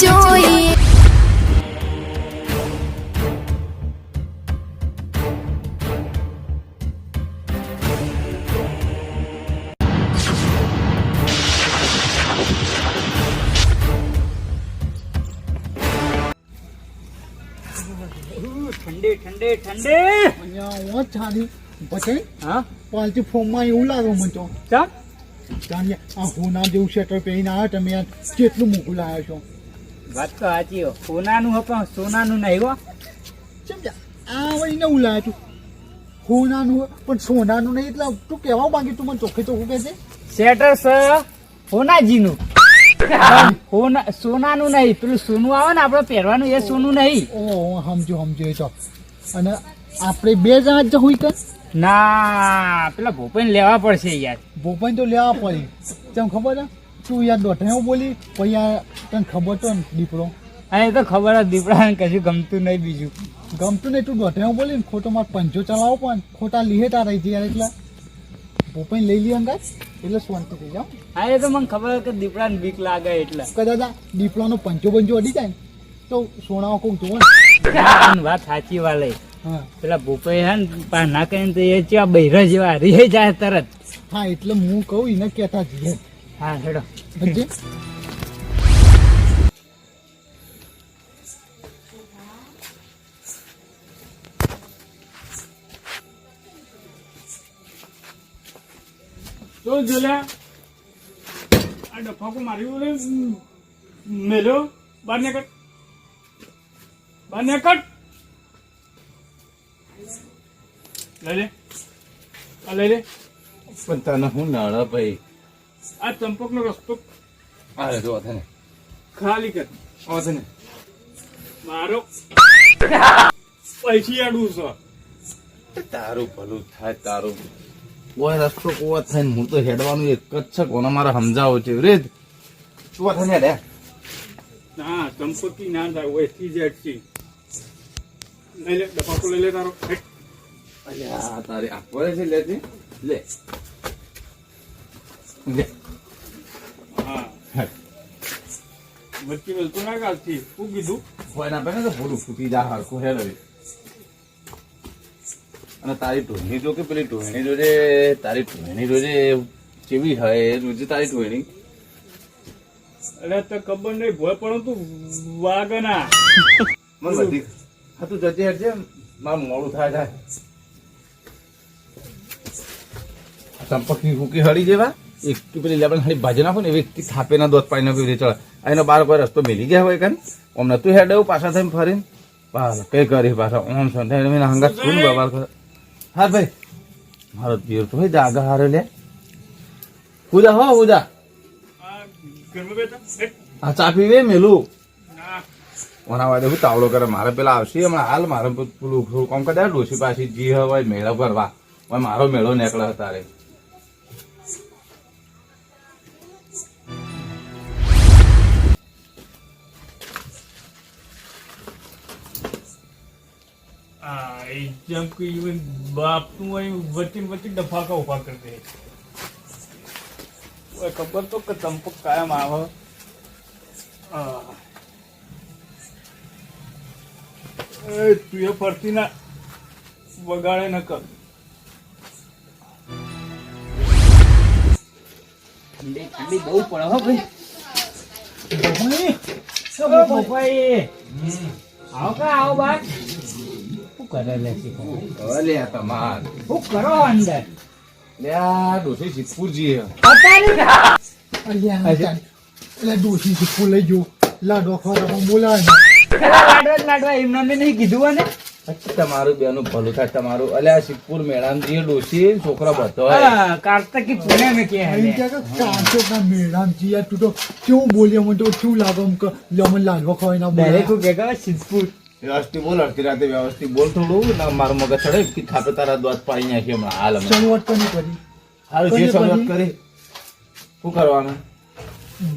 જોઈએ. ઠંડે ઠંડે ઠંડે અહીંયા વાત છાડી પછી હા પાલતી ફોર્મમાં એવું લાગે મને તો ચા કારણ કે આ હોના જેવું શેટર પહેરીને આવ્યા તમે યાર કેટલું મોકું લાવ્યા છો વાત તો સાચી હો સોનાનું હો પણ સોનાનું નહીં હો સમજ્યા આ વળી નવું લાવ્યા તું હોનાનું હો, પણ સોનાનું નહીં એટલે તું કહેવા માંગી તું મને ચોખ્ખે ચોખ્ખું કહે છે શેટર છે હોનાજીનું સોનાનું નહીં પેલું સોનું આવે ને આપણે પહેરવાનું એ સોનું નહીં ઓહ સમજો એ તો અને આપણે બે જણા જ હોય કે ના પેલા ભોપાઈને લેવા પડશે યાર ભોપાઈ તો લેવા પડી તેમ ખબર છે તું યાર દોઢાયો બોલી પછી આ તને ખબર તો ને દીપડો હા એ તો ખબર જ દીપડાને કશું ગમતું નહીં બીજું ગમતું નહીં તું દોઢાયો બોલી ને ખોટો મારે પંચો ચલાવો પણ ખોટા લીહેટા રહી જાય એટલે ભોપાઈ લઈ લઈએ અંગાજ એટલે શાંતિ થઈ જાઓ હા એ તો મને ખબર કે દીપડાને બીક લાગે એટલે કદાચ આ દીપડાનો પંચો અડી જાય ને તો સોનાઓ કોક જોવો ને વાત સાચી વાલે હા પેલા ભૂપાઈ હે ને પા ના કરીને તો એ ચેવા બૈરા જેવા રહી જાય તરત હા એટલે હું કહું એને કહેતા જઈએ હા હેડો સમજે તો જોલ્યા આ ડફાકો માર્યું મેલો બાર નીકળ લઈ લે આ લઈ લે પણ તને હું નાણા ભાઈ આ ચંપકનો રસ્તો અરે જો ને ખાલી કર આવશે ને મારો પૈસી આડું છે તારું ભલું થાય તારું કોઈ રસ્તો કોવા થાય ને હું તો હેડવાનું એક જ છે કોને મારે સમજાવો છે રે કોવા થાય ને હેડે ના ચંપકી ના થાય હોય થી લઈ લે ડફાકો લઈ લે તારો હેટ. અલ્યા તારે આપવો છે લેતી લે લે હા વચ્ચે વેલતું ના કાઢથી શું કીધું હોય ના પહેલા તો ભૂલું ફૂટી જા હરખું હેડ હવે અને તારી ટોણી જો કે પેલી ટોણી જોજે તારી ટોણી જોજે કેવી હોય જોજે તારી ટોણી અરે તો ખબર નહીં ભોય પણ તું વાગે ના મને બધી હા તું જજે હેડજે મારું મોડું થાય ચંપકી ફૂકી હળી જેવા એક પેલી લેબન હળી ભાજી નાખો ને એવી થાપે ના દોત પાડી નાખો એવી ચડે એનો બાર કોઈ રસ્તો મેલી ગયા હોય કાન અમને તું હેડ પાછા થઈને ફરીને પાછા કઈ કરી પાછા ઓમ સંધાઈ હંગા શું બબાલ કરે હા ભાઈ મારો દીર તો જાગા હારે લે પૂજા હો પૂજા ઘરમાં બેઠા હેટ. આ ચા પીવે મેલું ના ઓના વાડે હું તાવડો કરે મારે પેલા આવશે હમણાં હાલ મારે પેલું કામ કરે ડોસી પાછી જી હોય મેળો કરવા હવે મારો મેળો નીકળે તારે ચંપકી બાપ તું અહીં વચ્ચે ડફાકા ઉભા કરી દે ઓય ખબર તો કે ચંપક કાયમ આવે તું એ ફરતી ના વગાડે ન કર ઠંડી ઠંડી બહુ પડે હો ભાઈ આવો કા આવો બાર શું કરે લે અલે તમાર શું કરો અંદર લે આ ડોસી સિદ્ધપુરજી અલ્યા એટલે દોષી શીખવું લઈ ગયો લાડો ખવડાવવા બોલાવે લાડવા એમને નહીં કીધું ને તમારું બેનું ભલું થાય તમારું અલ્યા સિદ્ધપુર મેળામાં જઈએ ડોસી છોકરા બધો હોય કાર્તિક પુણે મેં કે કાંચો મેળામ જીયા તું તો કેવું બોલ્યો મને તો શું લાગે મને લાડવા ખવાય ના બોલે ડાયરેક્ટ કે કહે સિદ્ધપુર વ્યવસ્થિત બોલ અડધી રાતે વ્યવસ્થિત બોલ થોડું ના મારું મગજ ચડે કે થાપે તારા દોત પાડી નાખી હમણાં હાલ શરૂઆત કોની કરી હાલ જે શરૂઆત કરી શું કરવાનું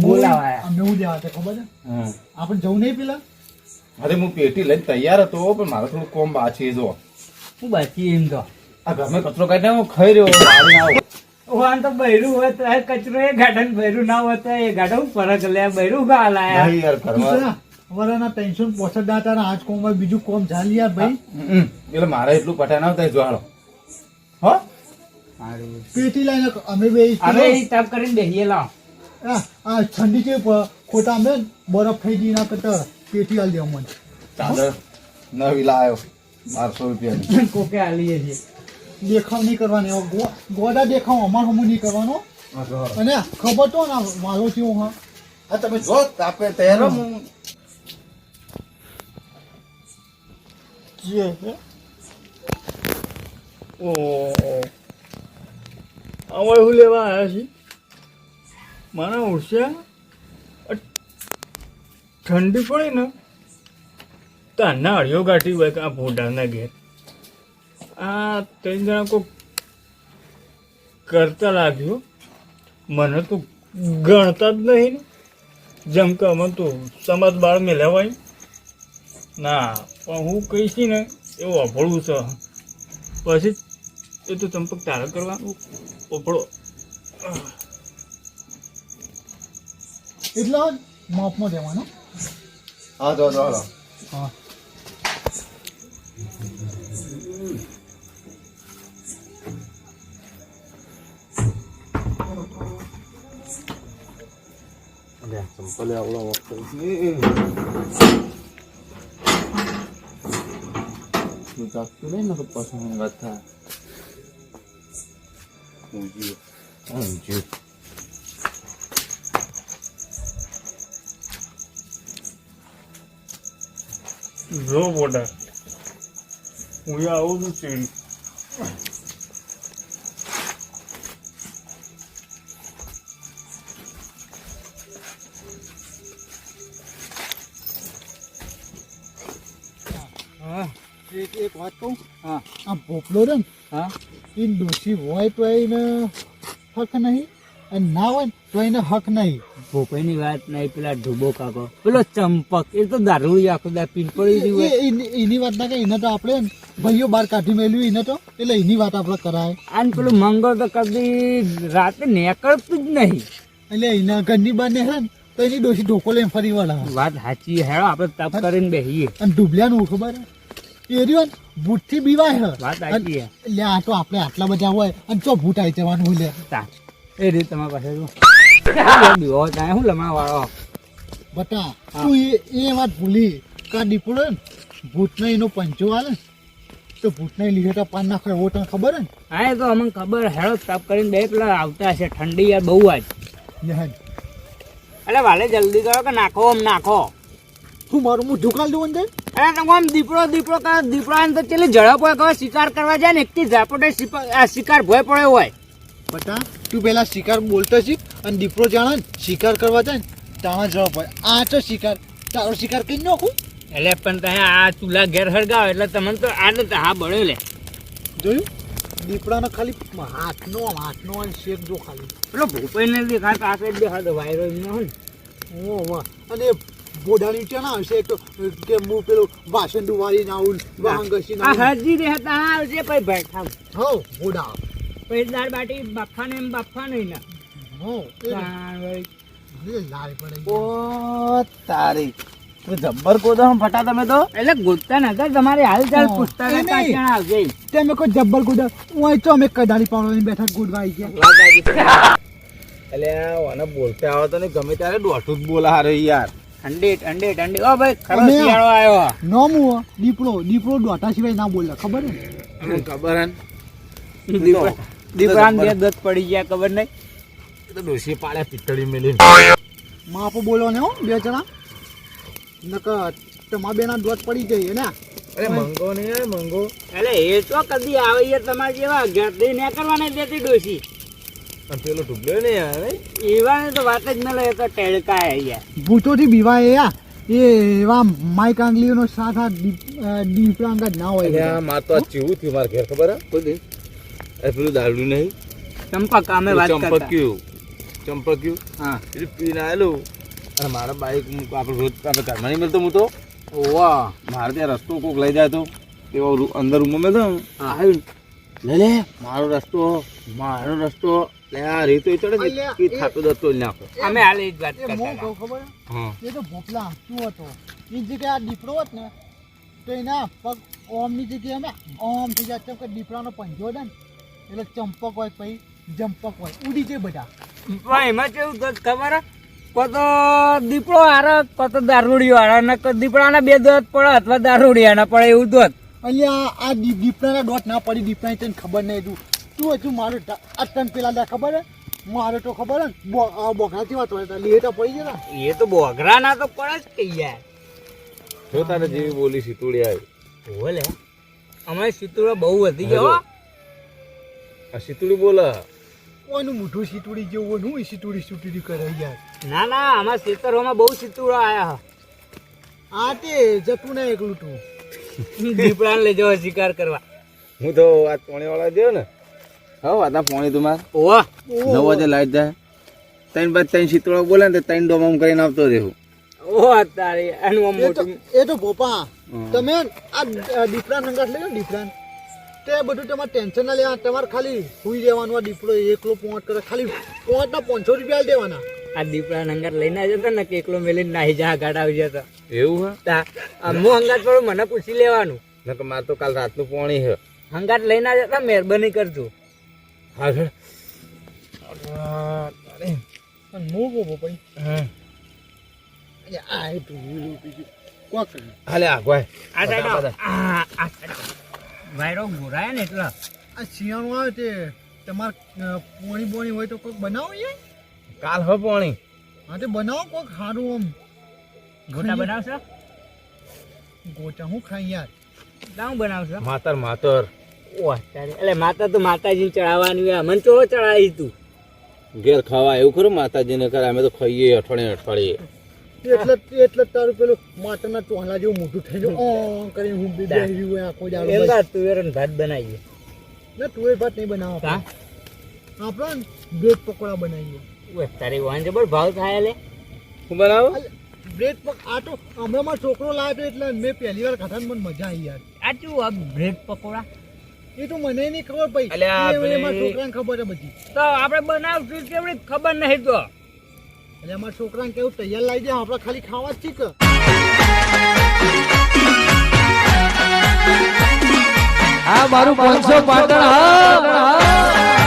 બોલાવાયા અમે હું લેવા હતા ખબર છે હા આપણે જવું નહીં પેલા અરે હું પેટી લઈને તૈયાર હતો પણ મારે થોડું કોમ બાકી જો હું બાકી એમ તો આ ઘરમાં કચરો કાઢી હું ખાઈ રહ્યો મારી આવો વાન તો બૈરું હોય તો એ કચરો એ ગાઢા ને બૈરું ના હોય તો એ ગાઢા હું ફરક લે બૈરું ગા લાયા નહીં યાર ઘરમાં અમારાના ટેન્શન પોસડ દાતા આજ કોમ બીજું કોમ ચાલી યાર ભાઈ એટલે મારે એટલું પઠા ના થાય જોવાળો હો પેટી લઈને અમે બે અમે એ તપ કરીને બેહીએ લાવ આ ઠંડી છે ખોટા અમે બરફ થઈ ગઈ ના કરતા પેટી આલી દે અમને ચાદર નવી લાયો 1200 રૂપિયાની કોકે આલીએ છીએ દેખાવ નહીં કરવાની ગોડા દેખાવ અમાર હમું નહીં કરવાનો અને ખબર તો ના મારો થયો હા આ તમે જો તાપે તૈયાર હો, હું જે ઓ અમે શું લેવા આવ્યા છીએ મારા ઉડસ્યા ઠંડી પડી ને તો આના અડિયો ગાંઠી હોય કે આ ભોંડાના ઘેર આ ત્રણ જણા કોઈ કરતા લાગ્યો મને તો ગણતા જ નહીં ને. જેમ કે અમે તો સમાજ બાળ મેળવાય ના પણ હું કહીશ ને એવું અભળવું છે પછી એ તો ચંપક તારે કરવાનું ઓપડો એટલે માપમાં દેવાનો હા જો જો હાલો. હા સંપલે આવડો વખત તું ચાકતું નહીં ને તો પાછું વાત થાય ઊંઘ્યું જો બોટા હું આવું છું ચીડી એક વાત કહું હા આ ભોપલો રે ને હા એ ડોશી હોય તો એને હક નહીં અને ના હોય ને તો એને હક નહીં ભોપાઈની વાત નહીં પેલા ઢૂબો કાકો પેલો ચંપક એ તો દારૂ આખો દા પીન પડી રહ્યું હોય એની વાત ના કે એને તો આપણે ભાઈઓ બહાર કાઢી મેલ્યું એને તો એટલે એની વાત આપણે કરાય અને પેલું મંગળ તો કદી રાતે નીકળતું જ નહીં એટલે એના ઘરની બહાર ને હે ને તો એની ડોશી ઢોકો લઈને ફરી વળા વાત સાચી હેડો આપણે તપ કરીને બેહીએ અને ડૂબલ્યાનું ખબર એ રહ્યો ને ભૂતથી બીવાય હે વાત સાચી હે એટલે આ તો આપણે આટલા બધા હોય અને ચો ભૂત આવી જવાનું હોય લે તા એ રીત તમારી પાસે બીવો ત્યાં શું લમણા વાળો બટા તું એ વાત ભૂલી કા દીપડો ને ભૂતને એનો પંચો હાલે તો ભૂતને લીધે પાન નાખે એવો તને ખબર હે ને હા એ તો અમને ખબર હેડો તપ કરીને બે પેલા આવતા છે ઠંડી યાર બહુ આજ નેહાન એટલે વાલે જલ્દી કરો કે નાખો આમ નાખો શું મારું હું ઝુકાલ દઉં અંદર અરે તમે આમ દીપડો દીપડો કરે દીપડો આને તો ચેલી ઝડપ હોય ખબર શિકાર કરવા જાય ને એકથી ઝાપટે શિકાર ભય પડ્યો હોય બટા તું પેલા શિકાર બોલતો શીખ અને દીપડો જાણે ને શિકાર કરવા જાય ને તાણા જવાબ હોય આ તો શિકાર તારો શિકાર કઈ નાખું એટલે પણ તમે આ ચૂલા ઘેર હળગાવો એટલે તમને તો આને તો હા બળ્યો લે જોયું દીપડાનો ખાલી હાથનો અને શેક જો ખાલી પેલો ભૂપાઈને દેખાતો આ સાઈડ દેખાતો વાયરો એમનો હોય ને ઓ વાહ અને બોડાની ટેણા આવશે એક તો કે હું પેલું વાસણ ડુવાળી ના આવું વાહન ઘસી ના આ હજી રહેતા હા આવશે પછી બેઠા હો બોડા પછી દાળ બાટી બાફા ને એમ બાફા નહીં ને હો તાણ વળી. એ લાલ પડે ઓ તારી તો જબ્બર કોદો ફટા તમે તો એટલે ગોતતા નતા તમારી હાલચાલ હા. પૂછતા એ નતા નહીં. ક્યાં આવશે તમે કોઈ જબ્બર કુદર ઓય તો અમે કડાળી પાવડોની બેઠા ગુડવા આવી ગયા એટલે ઓને બોલતા આવે તો ને ગમે ત્યારે દોઢું જ બોલા હારે યાર ઠંડી ઠંડી ઠંડી ઓ ભાઈ ખરો અમે શિયાળો આવ્યો નોમ હો દીપડો દોટા સિવાય ના બોલે ખબર હે ને? મને ખબર હે ને દીપડાને બે દત પડી ગયા ખબર નહીં એ તો ડોશી પાડ્યા પિત્તળી મેલી માપો બોલો ને હો બે જણા નકર તમારા બેના દોત પડી ગઈ ને અરે મંગો ને યાર મંગો એટલે એ તો કદી આવે યાર તમારે જેવા ઘરથી ને કરવાને દેતી ડોસી અને પેલો ડૂબ્યો ને યાર એવાને તો વાત જ ન લે તો ટેળકા હે યાર ભૂતોથી બીવાય યા એ એવા માઈક આંગલીઓનો સાથ આ દીપડા અંગા ના હોય અલ્યા માં તો આ ચેવું થયું મારા ઘેર ખબર હે કોઈ દી એ પેલું દારૂ નહીં ચંપક અમે વાત કરતા ચંપક્યું હા એ પીને આવેલું અને મારા બાઈક આપણે રોજ આપણે ઘરમાં નહીં મળતો હું તો ઓવા મારે ત્યાં રસ્તો કોક લઈ જાય તો એવો અંદર રૂમમાં મેળતો આવ્યું લે મારો રસ્તો લે આ રીતો ચડે અલ્યા, કે થાપે દો તો નાખો અમે હાલ એ જ વાત એ કરતા મોં હતા. કહું ખબર હા એ તો ભોપલા શું હતો એ જગ્યાએ આ દીપડો હોત ને તો એના પગ ઓમની જગ્યાએ અમે ઓમ થઈ જાય કે દીપડાનો પંજો હોય ને એટલે ચંપક હોય પછી જંપક હોય ઉડી જાય બધા પણ એમાં કેવું થતું ખબર હે? કોતો દીપડો હારે કોતો દારૂડિયો હારે ને દીપડાના બે દોત પડે અથવા દારૂડિયાના પડે એવું દોત. અહીંયા આ દીપડાના ડોટ ના પડી દીપડાની તને ખબર નહીં તું હજુ મારું આ તને પેલા દા ખબર હે મારે તો ખબર હે બોઘા જેવા તો હતા લેટા પડી ગયા એ તો બોગરા ના તો પડે જ કે યાર. જો તારે જેવી બોલી સીતુડી આવી બોલે અમારે સિતુડો બહુ વધી ગયો હો. આ સીતુડી બોલે કોઈનું મોઢું સીતુડી જેવું હોય હું સીતુડી કરે યાર ના ના અમારા ખેતરોમાં બહુ સિતુડો આયા આ તે જતું ના એકલું તું દીપડાને લઈ જવા શિકાર કરવા. હું તો આજ પોણી વાળા ગયો ને હા આતા પોણી તમારે ઓહ 9 વાગે લાઈટ જાય 3 બાદ 3 સીતુડો બોલે ને 3 ડોમ કરીને આવતો રહેવું ઓહ તારી આનું આમ મોટું એ તો ભોપા તમે આ દીપડા નંગાટ લઈ દીપડા તે બધું તમારે ટેન્શન ના લેવા તમારે ખાલી સુઈ રહેવાનું આ દીપડો એકલો પોંચ કરે ખાલી પોંચના 500 રૂપિયા દેવાના આ દીપડા નંગર લઈને આવ્યો હતો ને કે એકલો મેલીને નાહી જા ગાડા આવી જતો એવું હા તા અમુ હંગાત વાળું મને પૂછી લેવાનું. નકર મારે તો કાલ રાતનું પોણી છે હંગાત લઈને આવ્યો હતા મહેરબાની કરજો. હા સર અને મોગો ભાઈ આ એ તું કોક હાલે આગવાય આ સાઈડ આ વાયરો ગોરાય ને એટલે આ શિયાળું આવે તે તમારે પોણી બોણી હોય તો કોક બનાવો યાર કાલ હવે પોણી હા તે બનાવો કોક સારું આમ ગોટા બનાવશો? ગોટા હું ખાઈ યાર શું બનાવશો? માતર ઓહ તારી એટલે માતા તો માતાજીને ચડાવવાની હોય. મને ચોળો ચડાવી તું ઘેર ખાવા એવું ખરું માતાજીને કરે અમે તો ખાઈએ અઠવાડિયે એટલે તારું પેલું માટના ચોલા જેવું મોટું થઈ ગયું ઓ કરીને હું બી બેહી હોય આખો દાડો એમ બસ. કા તુવેર ને ભાત બનાવીએ. ના તુવેર ભાત નહીં બનાવો હા આપણે બ્રેડ પકોડા બનાવીએ ઓહ તારી વાન જબર ભાવ થાય લે. હું બનાવો બ્રેડ આ તો હમણાં મારો છોકરો લાવ્યો એટલે મેં પહેલી વાર ખાધા ને મને મજા આવી યાર આ શું આ બ્રેડ પકોડા? એ તો મને નહીં ખબર ભાઈ અલ્યા એ ભાઈ. મારા છોકરાને ખબર છે બધી તો આપણે બનાવશું કેવડી ખબર નહીં તો. એટલે અમારા છોકરાને કેવું તૈયાર લાવી દે આપણે ખાલી ખાવા જ છીએ આ મારું 500 પાટણ હા